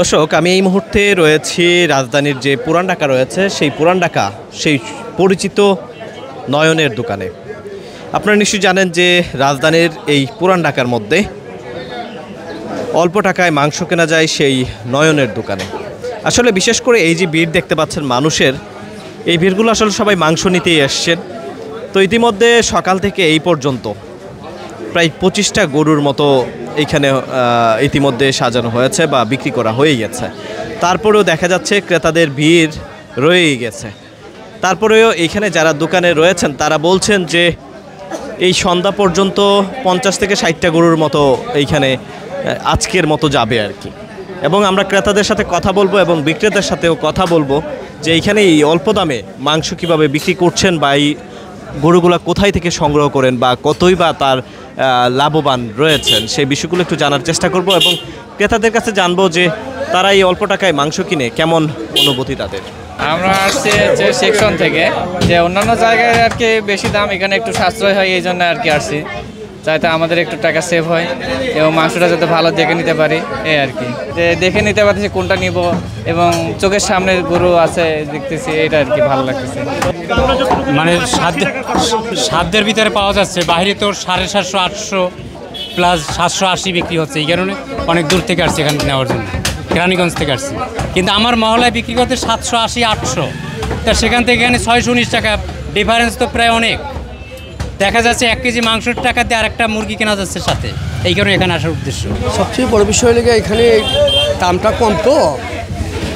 দর্শক, আমি এই মুহূর্তে রয়েছি রাজধানীর যে পুরান ঢাকা রয়েছে সেই পুরান ঢাকা সেই পরিচিত নয়নের দোকানে। আপনারা নিশ্চয়ই জানেন যে রাজধানীর এই পুরান ঢাকার মধ্যে অল্প টাকায় মাংস কেনা যায় সেই নয়নের দোকানে। আসলে বিশেষ করে এই যে ভিড় দেখতে পাচ্ছেন মানুষের, এই ভিড়গুলো আসলে সবাই মাংস নিতেই আসছেন। তো ইতিমধ্যে সকাল থেকে এই পর্যন্ত প্রায় 25টা গরুর মতো এইখানে ইতিমধ্যে সাজানো হয়েছে বা বিক্রি করা হয়ে গেছে। তারপরেও দেখা যাচ্ছে ক্রেতাদের ভিড় রয়েই গেছে। তারপরেও এইখানে যারা দোকানে রয়েছেন তারা বলছেন যে এই সন্ধ্যা পর্যন্ত 50 থেকে 60টা গরুর মতো এইখানে আজকের মতো যাবে আর কি। এবং আমরা ক্রেতাদের সাথে কথা বলবো এবং বিক্রেতার সাথেও কথা বলবো যে এইখানে এই অল্প দামে মাংস কীভাবে বিক্রি করছেন বা এই গরুগুলা কোথায় থেকে সংগ্রহ করেন বা কতই বা তার লাভবান রয়েছেন, সেই বিষয়গুলো একটু জানার চেষ্টা করব এবং ক্রেতাদের কাছে জানবো যে তারা এই অল্প টাকায় মাংস কিনে কেমন অনুভূতি তাদের। আমরা আসছি যে সেকশন থেকে, যে অন্যান্য জায়গায় আর কি বেশি দাম, এখানে একটু সাশ্রয় হয়, এই জন্য আর কি আসছি, যাতে আমাদের একটু টাকা সেভ হয় এবং মাংসটা যাতে ভালো দেখে নিতে পারি এই আর কি। যে দেখে নিতে পারতেছি কোনটা নিব এবং চোখের সামনে গরু আছে দেখতেছি, এটা আর কি ভালো লাগতেছে। মানে সাধ্যের ভিতরে পাওয়া যাচ্ছে, বাইরে তো 750 800 প্লাস 780 বিক্রি হচ্ছে। এই কারণে অনেক দূর থেকে আসছে এখানে নেওয়ার জন্য, কেরানীগঞ্জ থেকে আসছি। কিন্তু আমার মহলায় বিক্রি করতে 780 800, তা সেখান থেকে এখানে 619 টাকা, ডিফারেন্স তো প্রায় অনেক। দেখা যাচ্ছে 1 কেজি মাংসের টাকা দিয়ে আরেকটা মুরগি কেনা যাচ্ছে সাথে, এই কারণে এখানে আসার উদ্দেশ্য। সবচেয়ে বড় বিষয় লেগে এখানে দামটা কম, তো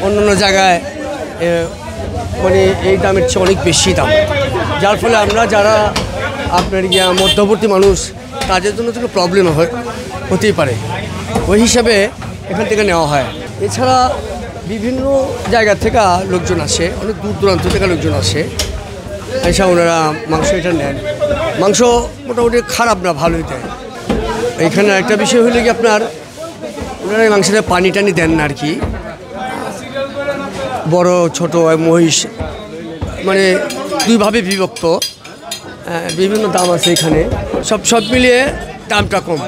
অন্যান্য জায়গায় মানে এই দামের চেয়ে অনেক বেশি দাম, যার ফলে আমরা যারা আপনার মধ্যবর্তী মানুষ তাদের জন্য তো প্রবলেম হতেই পারে, ওই হিসাবে এখান থেকে নেওয়া হয়। এছাড়া বিভিন্ন জায়গা থেকে লোকজন আসে, অনেক দূর দূরান্ত থেকে লোকজন আসে, এসে ওনারা মাংস এটা নেন। মাংস মোটামুটি খারাপ না, ভালোই দেয়। এইখানে একটা বিষয় হলে কি আপনার ওনারা এই মাংসটা পানি টানি দেন না আর কি, বড় ছোট মহিষ মানে দুইভাবে বিভক্ত, বিভিন্ন দাম আছে এখানে, সব মিলিয়ে দামটা কম।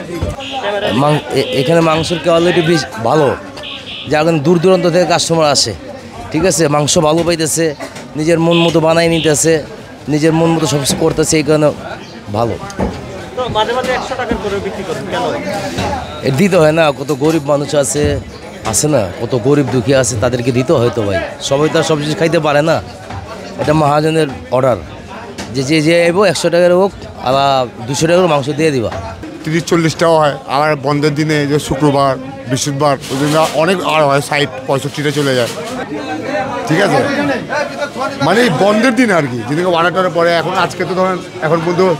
এখানে মাংসের কোয়ালিটি বেশ ভালো, যার কারণে দূর দূরান্ত থেকে কাস্টমার আসে, ঠিক আছে, মাংস ভালো পাইতেছে, নিজের মন মতো বানাই নিতেছে, নিজের মন মতো সব কিছু করতেছে, এই কারণে ভালো। দিতে হয় না, কত গরিব মানুষ আছে না, কত গরিব দুঃখী আছে, তাদেরকে দিতে হয় তো ভাই, সবাই তো আর সব কিছু খাইতে পারে না। এটা মহাজনের অর্ডার, যে এবো 100 টাকার হোক আর 200 টাকার মাংস দিয়ে দিবা। 30-40 টাকা হয়, আবার বন্ধের দিনে যে শুক্রবার বৃহস্পতিবার ওই দিন অনেক আর হয়, 60-65 চলে যায়, ঠিক আছে, মানে বন্ধের দিন আর কি, যেদিকে অর্ডারটার পরে। এখন আজকে তো ধরেন এখন পর্যন্ত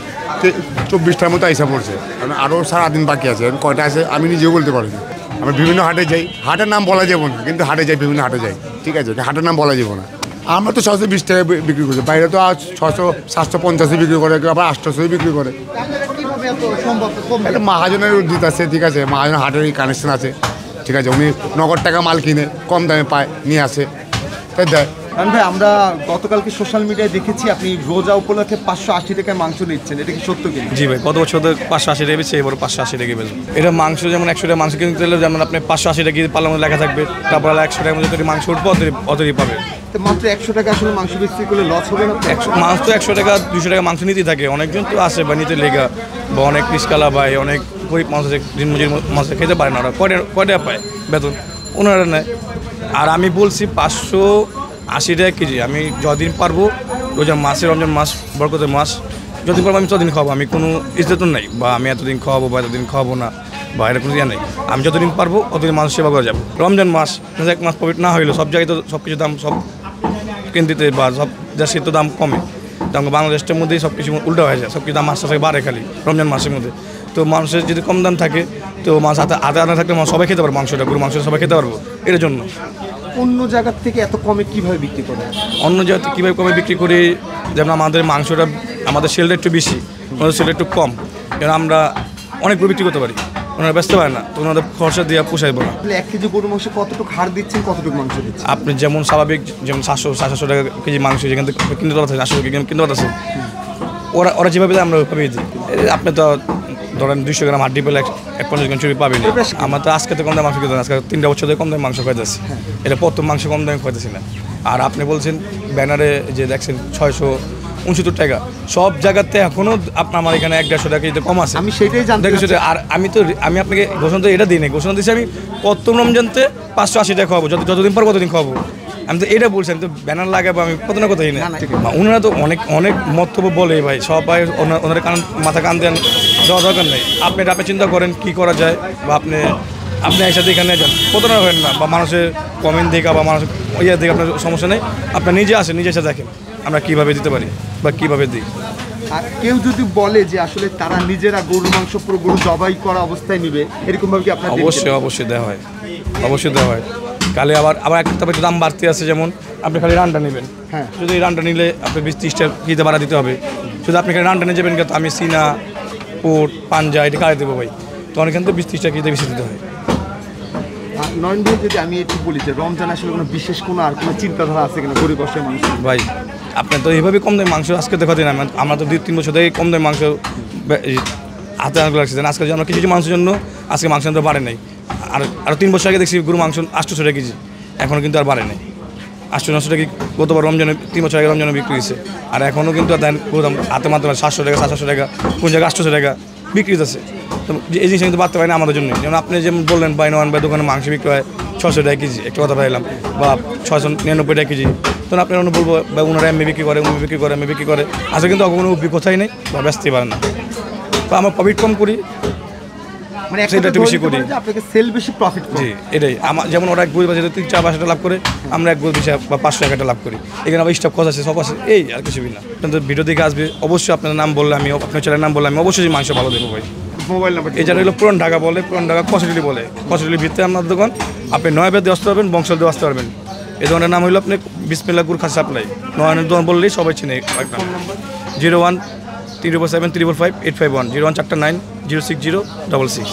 24টার মতো আইসা পড়ছে, কারণ আরও সারাদিন বাকি আছে। কয়টা আছে আমি নিজেও বলতে পারিনি। আমি বিভিন্ন হাটে যাই, হাটের নাম বলা যাবো না, কিন্তু হাটে যাই, বিভিন্ন হাটে যাই, ঠিক আছে, হাটের নাম বলা যাবো না। আমরা তো 620 টাকা বিক্রি করছি, বাইরে তো 600-750 বিক্রি করে, আবার 800 বিক্রি করে। একটা মহাজনের উদ্যোগ আছে, ঠিক আছে, মহাজনের হাটের কানেকশন আছে, ঠিক আছে, উনি নগদ টাকা মাল কিনে কম দামে পায়, নিয়ে আসে, তাই দেয়। কারণ ভাই আমরা গতকালকে সোশ্যাল মিডিয়ায় দেখেছি আপনি রোজা উপলক্ষে 580 টাকায় মাংস নিচ্ছেন, এটা কি সত্য কিনা? জি ভাই, গত বছর 580 টাকা বেশি, এবার 580 টাকা বেশি। এটা মাংস যেমন 100 টাকা মাংস কিনতে গেলে যেমন আপনি 580 টাকা পাল্লার মধ্যে লেখা থাকবে, তারপর 100 টাকার মধ্যে মাংস উঠবো, অতই পাবে। তো মাত্র 100 টাকা আসলে মাংস বিক্রি করলে লস হবে না? মাংস তো 100 টাকা 200 টাকা মাংস নিতেই থাকে, অনেকজন তো আসে বা নিতে লেগা, বা অনেক রিস্কালা ভাই, অনেক গরিব মানুষ দিনমজুর মানুষ খেতে পারে না, ওরা কয়টা পায় বেতন, ওনারা নেয়। আর আমি বলছি 580 টাকা কেজি, আমি যতদিন পারবো, রমজান মাস বরকতের মাস, যতদিন পারবো আমি ততদিন খাওয়াবো, আমি কোনো ইজ্জতন নাই বা আমি এতদিন খাওয়াবো বা এতদিন খাওয়াবো না বা এটা কোনো ইয়ে নেই। আমি যতদিন পারবো ততদিন মানুষ সেবা করা যাবে। রমজান মাস 1 মাস প্রফিট না হইলেও সব জায়গায় তো সব কিছু দাম সব কেন্দ্রিতে বা সব দেশের তো দাম কমে, দাম বাংলাদেশের মধ্যেই সব কিছু উল্টো হয়ে যায়, সব কিছু দাম আস্তে আস্তে বাড়ে খালি রমজান মাসের মধ্যে। তো মানুষের যদি কম দাম থাকে তো মাছ হাতে আনা থাকলে সবাই খেতে পারবো, মাংসটা গরু মাংস সবাই খেতে পারবো। এর জন্য অন্য জায়গার থেকে এত কমে কীভাবে বিক্রি করে? অন্য জায়গা থেকে কীভাবে কমে বিক্রি করি, যেমন আমাদের মাংসটা, আমাদের সেলটা একটু বেশি, ওনাদের সেলটা একটু কম, কারণ আমরা অনেক গরু বিক্রি করতে পারি, ওনারা ব্যস্ত পারে না, তো ওনাদের খরচা দিয়ে পোষাইবো না। 1 কেজি গরু মাংস কতটুকু হার দিচ্ছেন, কতটুকু মাংস দিচ্ছেন? আপনি যেমন স্বাভাবিক যেমন 700 টাকা কেজি মাংস যেখান থেকে কিনতে পারতেছেন, 800 কিনতে পারতেছেন, ওরা যেভাবে দেয় আমরা ওইভাবেই দিই। আপনি তো ধরেন 200 গ্রাম হাড্ডি পেলে 50 গ্রাম চর্বি পাবেনি। আমরা তো আজকে তো কম দামে মাংস খেতে, আজকে 3টা বছর ধরে কম দামে মাংস খাইতেছি, এটা প্রথম মাংস কম দামে খাইতেছি না। আর আপনি বলছেন ব্যানারে যে দেখছেন 669 টাকা, সব জায়গাতে এখনও আপনার আমার এখানে 1-150 টাকা কম আছে। আমি সেটাই জানতে চাচ্ছি। আর আমি আপনাকে ঘোষণা তো এটা দিই নাই, ঘোষণা দিচ্ছি আমি প্রথম রমজানতে 580 টাকা খাওয়াবো, যতদিন পর কতদিন খাওয়াবো, আমি তো এটা বলছি। আমি তো ব্যানার লাগাবো, আমি কত না কথাই না। ওনারা তো অনেক মন্তব্য বলে ভাই, সবাই ওনারা মাথা কান দেন, দেওয়া দরকার নেই। আপনি চিন্তা করেন কি করা যায়, বা আপনি একসাথে এখানে যান, প্রতারণা হবেন না, বা মানুষের কমেন্ট দেখা বা মানুষের দেখে আপনার সমস্যা নেই। আপনার নিজে আসেন, নিজে এসে দেখেন আমরা কীভাবে দিতে পারি বা কীভাবে দিই। আর কেউ যদি বলে যে আসলে তারা নিজেরা গরুর মাংস পুরো গরু জবাই করা অবস্থায় নিবে, এরকমভাবে কি আপনার? অবশ্যই দেওয়া হয়, অবশ্যই দেওয়া হয়। কালে আবার একটা দাম বাড়তি আছে, যেমন আপনি খালি রানটা নেবেন, হ্যাঁ, যদি এই রানটা নিলে আপনি 20-30টা কিতে ভাড়া দিতে হবে। শুধু আপনি খালি রানটা নিয়ে যাবেন, কিন্তু আমি সিনা, পোট, পাঞ্জা এটা কাটে দেবো ভাই, তো অনেকখান থেকে 20-30টা কিতে বেশি দিতে হয়। নয়ন ভাই, যদি আমি একটু বলি যে রমজান আসলে কোনো বিশেষ কোনো আর কোনো চিন্তাধারা আছে কিনা গরিব অসহায় মানুষ? ভাই আপনার তো এইভাবে কম দামে মাংস আজকে দেখা দিন, আমরা তো 2-3 বছর থেকে কম দামে মাংস হাতে আনতে লাগছে। আজকে আমরা কিছু মানুষের জন্য আজকে মাংস আনতে বাড়ে নাই। আর 3 বছর আগে দেখছি গরু মাংস 800 টাকা কেজি, এখনও কিন্তু আর বাড়ে নাই। 800-900 টাকা গতবার রমজানে 3 বছর আগে রমজানে বিক্রি হয়েছে, আর এখনও কিন্তু হাতে মাত্র 700 টাকা 700 টাকা, কোন জায়গায় 800 টাকা বিক্রি হচ্ছে। তো এই জিনিসটা কিন্তু বাড়তে পারে না আমাদের জন্য। যেমন আপনি যেমন বললেন ভাই, নয়ন ভাই দোকানে মাংস বিক্রি হয় 600 টাকা কেজি, একটা কথা পাইলাম, বা 699 টাকা কেজি। তখন আপনার অন্য বলবো বা ওনারা এমনি বিক্রি করে, উনি বিক্রি করে, আমি বিক্রি করে, আসলে কিন্তু কোনো অভিজ্ঞতাই নেই বা ব্যস্তই পারে না। তো আমরা প্রফিট কম করি, মানে সেটা একটু বেশি করি, আপনাকে সেল বেশি প্রফিট। জি এটাই আমার, যেমন ওরা এক গরু বাজারে 3-4 টাকা লাভ করে, আমরা এক গরু 20 বা 500 টাকা লাভ করি। এখানে আবার স্টাফ খরচ আছে, সব আছে, এই আর কিছু না। আপনাদের ভিডিও দেখে আসবে, অবশ্যই আপনার নাম বললে আমি, আপনার চ্যানেলের নাম বললে আমি অবশ্যই মাংস ভালো দেবো ভাই। মোবাইল নাম্বার এই জায়গা হলো পুরান ঢাকা বলে, পুরান ঢাকা কচুরি বলে, কচুরির ভিতরে আপনার দোকান। আপনি 9 দিয়ে আসতে পারবেন, বংশাল দিয়ে আসতে পারবেন। এই দোকানের নাম হলো আপনি বিসমিল্লাহ গুড় খাসি সাপ্লাই, নয়নের দোকান বললেই সবাই চিনে। 01-347-345-851, 01-449-06066।